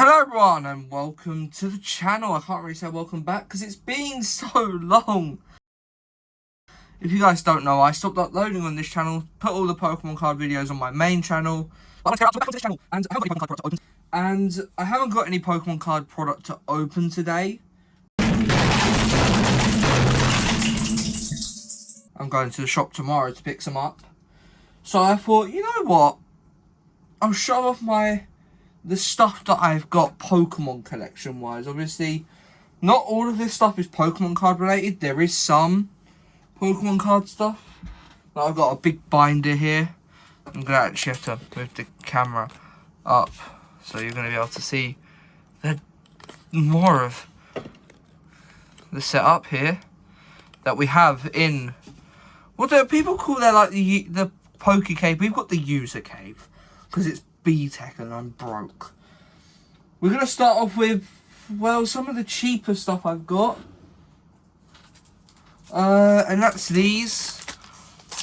Hello everyone and welcome to the channel. I can't really say welcome back because it's been so long. If you guys don't know, I stopped uploading on this channel, put all the Pokemon card videos on my main channel. But I want to get back to this channel and I haven't got any Pokemon card product to open today. I'm going to the shop tomorrow to pick some up. So I thought, you know what? I'll show off the stuff that I've got Pokemon collection wise. Obviously, not all of this stuff is Pokemon card related. There is some Pokemon card stuff. But I've got a big binder here. I'm going to actually have to move the camera up so you're going to be able to see more of the setup here that we have in what do people call that, like the Poke Cave. We've got the User Cave because it's B-Tech and I'm broke. We're going to start off with, well, some of the cheaper stuff I've got. And that's these.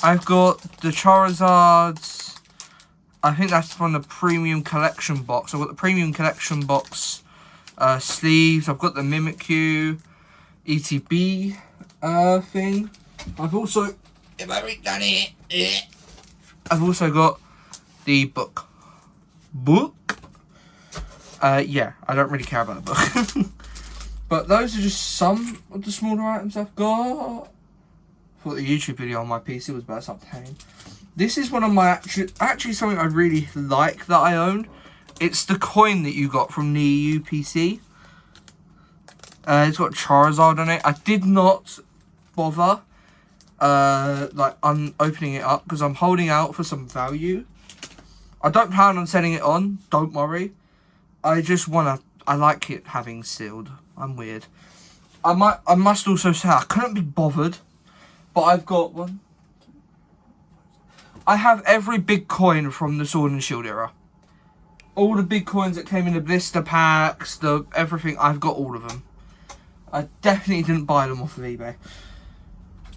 I've got the Charizards. I think that's from the Premium Collection box. I've got the Premium Collection box sleeves. I've got the Mimikyu ETB thing. I've also, if I read down here, I've also got the book. Yeah, I don't really care about the book. But those are just some of the smaller items I've got. I thought the YouTube video on my PC was better something. This is one of my actually something I really like that I own. It's the coin that you got from the EU PC. It's got Charizard on it. I did not bother opening it up because I'm holding out for some value. I don't plan on setting it on, don't worry. I like it having sealed. I'm weird. I must also say I couldn't be bothered, but I've got one. I have every big coin from the Sword and Shield era. All the big coins that came in the blister packs, everything, I've got all of them. I definitely didn't buy them off of eBay.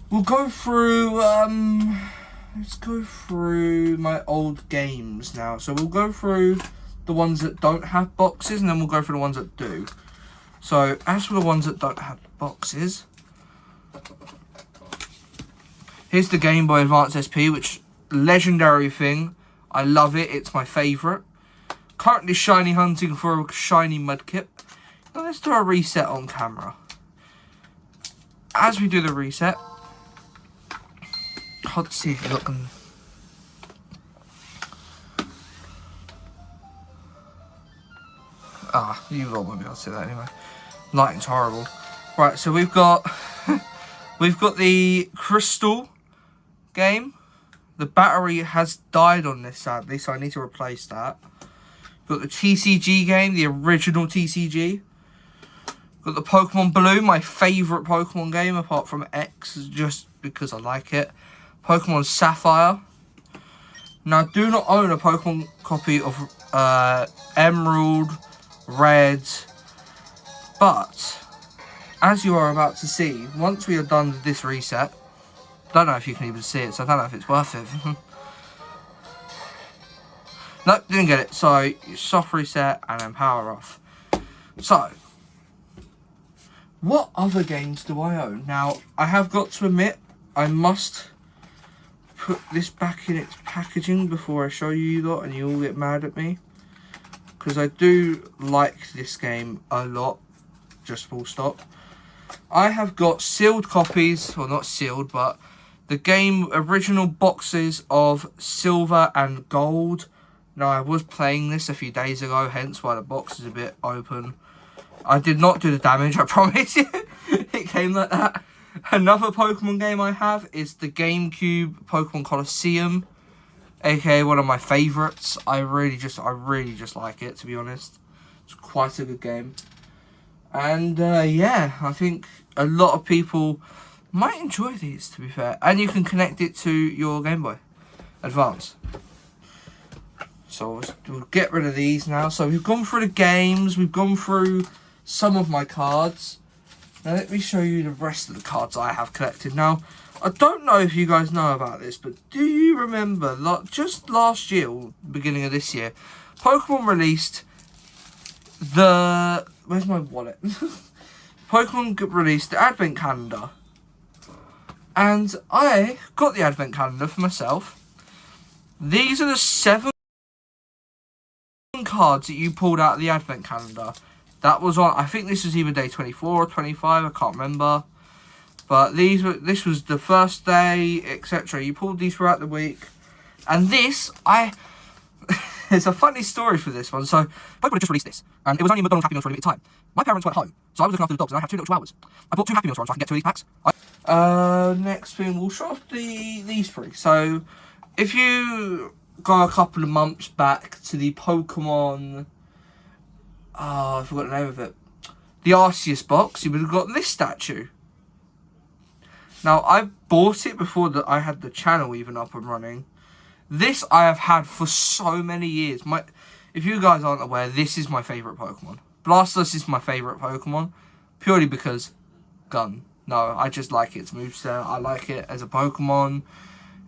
We'll go through, let's go through my old games now. So we'll go through the ones that don't have boxes and then we'll go through the ones that do. So as for the ones that don't have boxes, here's the Game Boy Advance SP, which legendary thing. I love it. It's my favourite. Currently shiny hunting for a shiny Mudkip. Now let's do a reset on camera. As we do the reset, let's see if you look. You lot won't be able to see that anyway. Lighting's horrible. Right, so we've got the Crystal game. The battery has died on this sadly, so I need to replace that. Got the TCG game, the original TCG. Got the Pokemon Blue, my favourite Pokemon game apart from X, just because I like it. Pokemon Sapphire. Now, I do not own a Pokemon copy of Emerald, Red, but as you are about to see, once we are done with this reset, don't know if you can even see it, so I don't know if it's worth it. Nope, didn't get it. So, soft reset and then power off. So, what other games do I own? Now, I have got to admit, I must put this back in its packaging before I show you lot and you all get mad at me. Because I do like this game a lot. Just full stop. I have got sealed copies, well not sealed, but the game original boxes of Silver and Gold. Now I was playing this a few days ago, hence why the box is a bit open. I did not do the damage, I promise you. It came like that. Another Pokemon game I have is the GameCube Pokemon Colosseum, aka one of my favourites. I really just like it, to be honest. It's quite a good game. And yeah, I think a lot of people might enjoy these, to be fair. And you can connect it to your Game Boy Advance. So we'll get rid of these now. So we've gone through the games, we've gone through some of my cards. Now let me show you the rest of the cards I have collected. Now, I don't know if you guys know about this, but do you remember, like, just last year, or beginning of this year, Pokemon released Where's my wallet? Pokemon released the Advent Calendar. And I got the Advent Calendar for myself. These are the 7 cards that you pulled out of the Advent Calendar. That was on, I think this was either day 24 or 25, I can't remember. But this was the first day, etc. You pulled these throughout the week. And this, there's a funny story for this one. So, Pokemon had just released this, and it was only McDonald's Happy Meals for a limited time. My parents weren't home, so I was looking after the dogs, and I had 2 little chihuahuas. I bought 2 Happy Meals for them so I could get 2 of these packs. Next thing, we'll show off these 3. So, if you go a couple of months back to the Pokemon, I forgot the name of it, the Arceus box, you would have got this statue. Now, I bought it before I had the channel even up and running. This I have had for so many years. If you guys aren't aware, this is my favourite Pokemon. Blastoise is my favourite Pokemon, purely because gun. No, I just like its moveset, I like it as a Pokemon,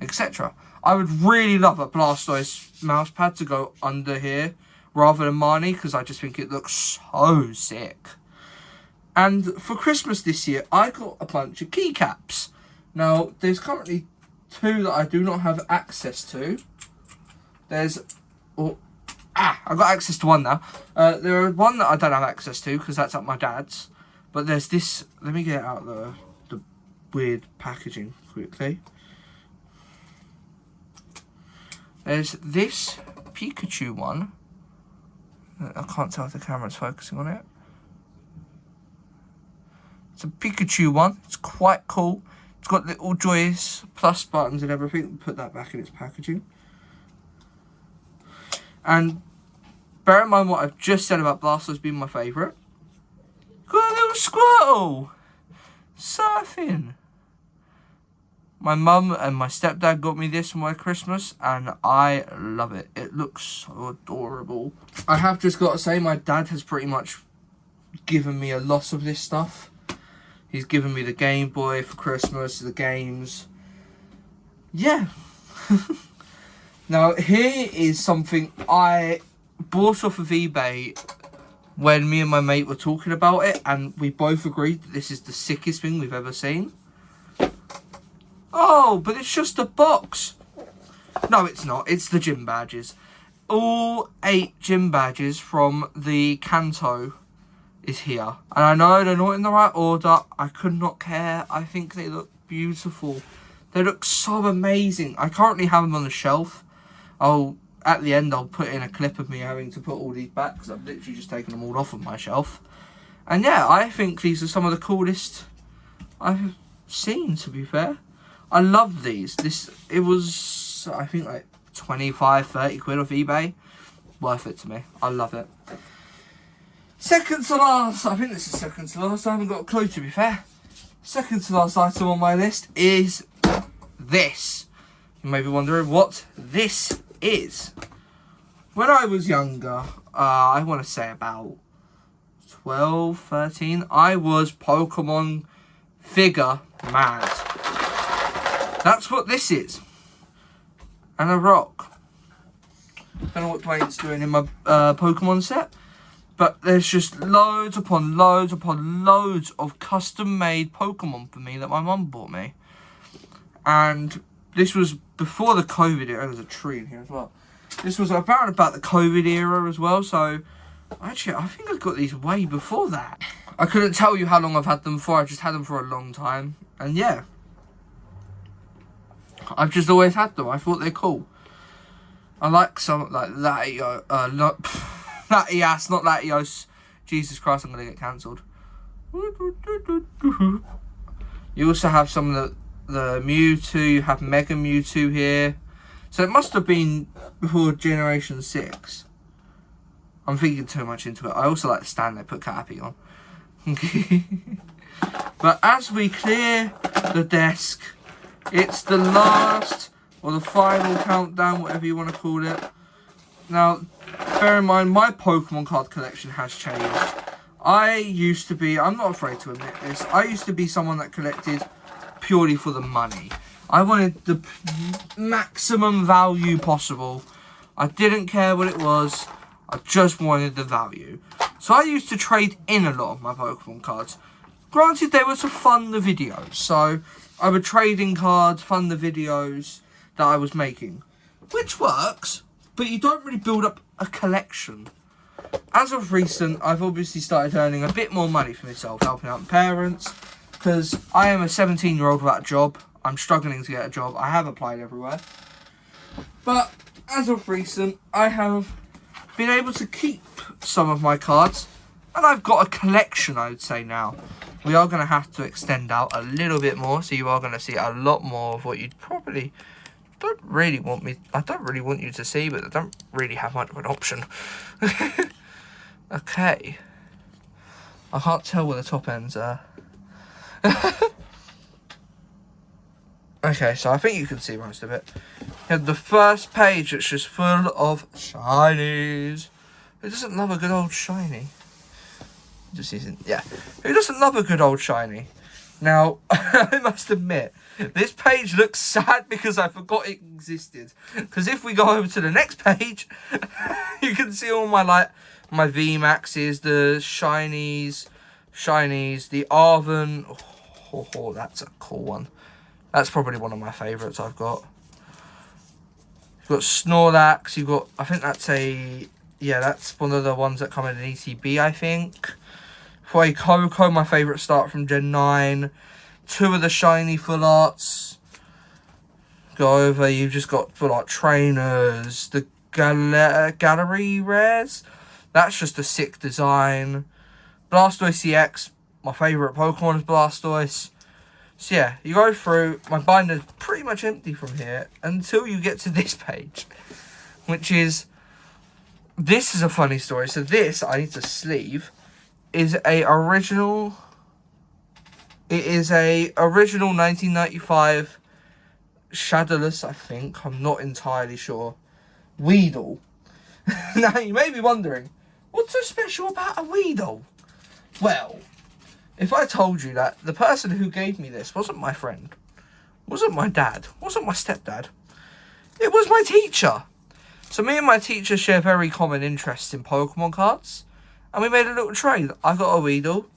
etc. I would really love a Blastoise mousepad to go under here, rather than Marnie, because I just think it looks so sick. And for Christmas this year, I got a bunch of keycaps. Now, there's currently 2 that I do not have access to. I got access to 1 now. There are 1 that I don't have access to, because that's at my dad's. But there's this, let me get out the weird packaging quickly. There's this Pikachu one. I can't tell if the camera's focusing on it. It's a Pikachu one. It's quite cool. It's got little joyous plus buttons and everything. Put that back in its packaging. And bear in mind what I've just said about Blastoise being my favourite. Got a little Squirtle surfing. My mum and my stepdad got me this for my Christmas, and I love it. It looks so adorable. I have just got to say, my dad has pretty much given me a lot of this stuff. He's given me the Game Boy for Christmas, the games. Yeah. Now, here is something I bought off of eBay when me and my mate were talking about it, and we both agreed that this is the sickest thing we've ever seen. Oh, but it's just a box. No, it's not. It's the gym badges. All 8 gym badges from the Kanto is here. And I know they're not in the right order. I could not care. I think they look beautiful. They look so amazing. I currently have them on the shelf. At the end, I'll put in a clip of me having to put all these back, because I've literally just taken them all off of my shelf. And yeah, I think these are some of the coolest I've seen, to be fair. I love these. It was, I think, like 25, 30 quid off eBay. Worth it to me. I love it. Second to last, I think this is second to last. I haven't got a clue, to be fair. Second to last item on my list is this. You may be wondering what this is. When I was younger, I want to say about 12, 13, I was Pokemon figure mad. That's what this is. And a rock. Don't know what Dwayne's doing in my Pokemon set. But there's just loads upon loads upon loads of custom-made Pokemon for me that my mum bought me. And this was before the COVID era. There's a tree in here as well. This was about the COVID era as well. So, actually, I think I got these way before that. I couldn't tell you how long I've had them for. I just had them for a long time. And yeah. I've just always had them. I thought they're cool. I like some, like Latios. Not Latias, not Latios. Jesus Christ, I'm going to get cancelled. You also have some of the Mewtwo. You have Mega Mewtwo here. So it must have been before Generation 6. I'm thinking too much into it. I also like the stand they put Caterpie on. But as we clear the desk, it's the last or the final countdown, whatever you want to call it. Now, bear in mind, my Pokemon card collection has changed. I'm not afraid to admit this, I used to be someone that collected purely for the money. I wanted the maximum value possible. I didn't care what it was. I just wanted the value. So I used to trade in a lot of my Pokemon cards. Granted, they were to fund the videos. So I would trade in cards, fund the videos that I was making. Which works, but you don't really build up a collection. As of recent, I've obviously started earning a bit more money for myself, helping out my parents. Because I am a 17-year-old without a job. I'm struggling to get a job. I have applied everywhere. But as of recent, I have been able to keep some of my cards. And I've got a collection, I would say, now. We are going to have to extend out a little bit more. So you are going to see a lot more of what you'd probably don't really want me... I don't really want you to see, but I don't really have much of an option. Okay. I can't tell where the top ends are. Okay, so I think you can see most of it. You have the first page, which is full of shinies. Who doesn't love a good old shiny? Just isn't. Yeah. Who doesn't love a good old shiny? Now, I must admit, this page looks sad because I forgot it existed. Because if we go over to the next page, you can see all my my VMAXs, the shinies, the Arven. Oh, that's a cool one. That's probably one of my favourites I've got. You've got Snorlax, you've got, I think that's that's one of the ones that come in an ETB, I think. Fuecoco, my favourite start from Gen 9. 2 of the shiny full arts. Go over, you've just got full art trainers. The gallery rares. That's just a sick design. Blastoise EX, my favourite Pokemon is Blastoise. So yeah, you go through, my binder's pretty much empty from here until you get to this page. Which is, this is a funny story. So this, I need to sleeve, is a original... It is a original 1995 Shadowless, I think. I'm not entirely sure. Weedle. Now, you may be wondering, what's so special about a Weedle? Well, if I told you that the person who gave me this wasn't my friend, wasn't my dad, wasn't my stepdad, it was my teacher. So me and my teacher share very common interests in Pokemon cards. And we made a little trade. I got a Weedle.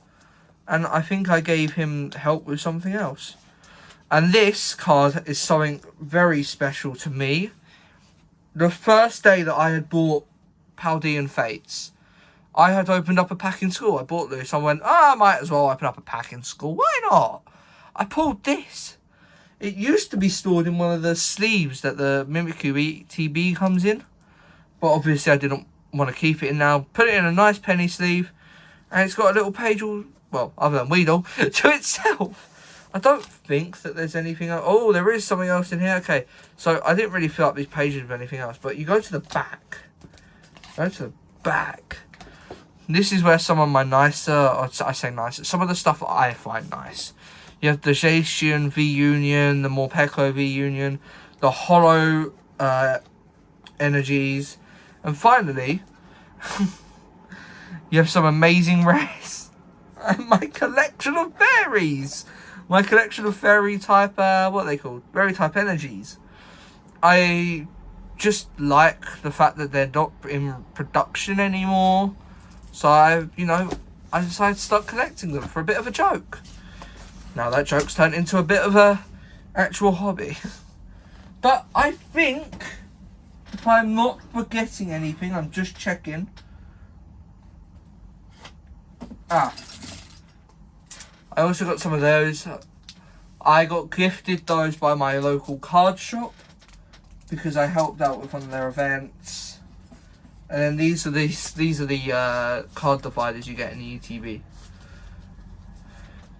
And I think I gave him help with something else. And this card is something very special to me. The first day that I had bought Paldean Fates, I had opened up a pack in school. I bought this. I went, I might as well open up a pack in school. Why not? I pulled this. It used to be stored in one of the sleeves that the Mimikyu ETB comes in. But obviously I didn't want to keep it in now. Put it in a nice penny sleeve. And it's got a little page all... well, other than Weedle, to itself. I don't think that there's anything else. Oh, there is something else in here. Okay, so I didn't really fill up these pages with anything else, but you go to the back. Go to the back. This is where some of my nicer, or I say nicer, some of the stuff that I find nice. You have the Zacian V-Union, the Morpeko V-Union, the Hollow Energies, and finally, you have some amazing rares. And my collection of fairies. My collection of fairy type, what are they called? Fairy type energies. I just like the fact that they're not in production anymore. So I decided to start collecting them for a bit of a joke. Now that joke's turned into a bit of a actual hobby. But I think, if I'm not forgetting anything, I'm just checking. I also got some of those. I got gifted those by my local card shop because I helped out with one of their events. And then these are the card dividers you get in the ETB.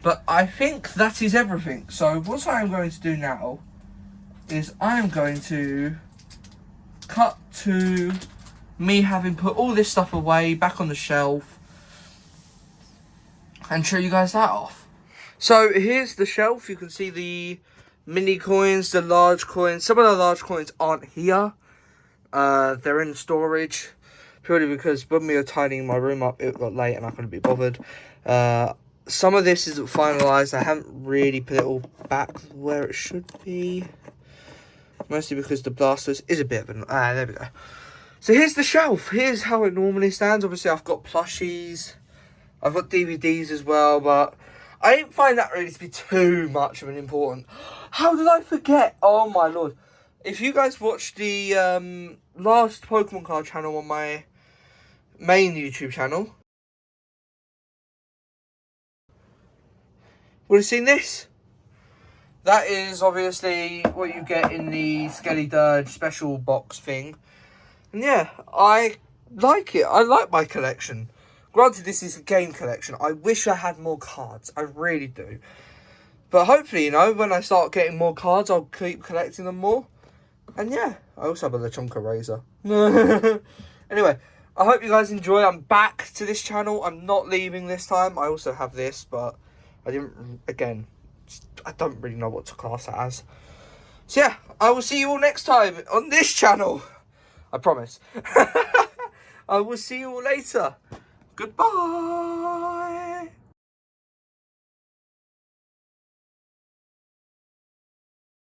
But I think that is everything. So what I am going to do now is I am going to cut to me having put all this stuff away back on the shelf and show you guys that off. So here's the shelf. You can see the mini coins, the large coins. Some of the large coins aren't here. They're in storage. Purely because when we were tidying my room up, it got late and I couldn't be bothered. Some of this isn't finalised. I haven't really put it all back where it should be. Mostly because the Blastoise is a bit of an... there we go. So here's the shelf. Here's how it normally stands. Obviously, I've got plushies. I've got DVDs as well, but I didn't find that really to be too much of an important. How did I forget? Oh my lord. If you guys watched the last Pokemon card channel on my main YouTube channel, would have seen this. That is obviously what you get in the Skelly Dirge special box thing. And yeah, I like it. I like my collection. Granted, this is a game collection. I wish I had more cards. I really do. But hopefully, you know, when I start getting more cards, I'll keep collecting them more. And yeah, I also have a Lechonka Razor. Anyway, I hope you guys enjoy. I'm back to this channel. I'm not leaving this time. I also have this, but I didn't, again, I don't really know what to class it as. So yeah, I will see you all next time on this channel. I promise. I will see you all later. Goodbye.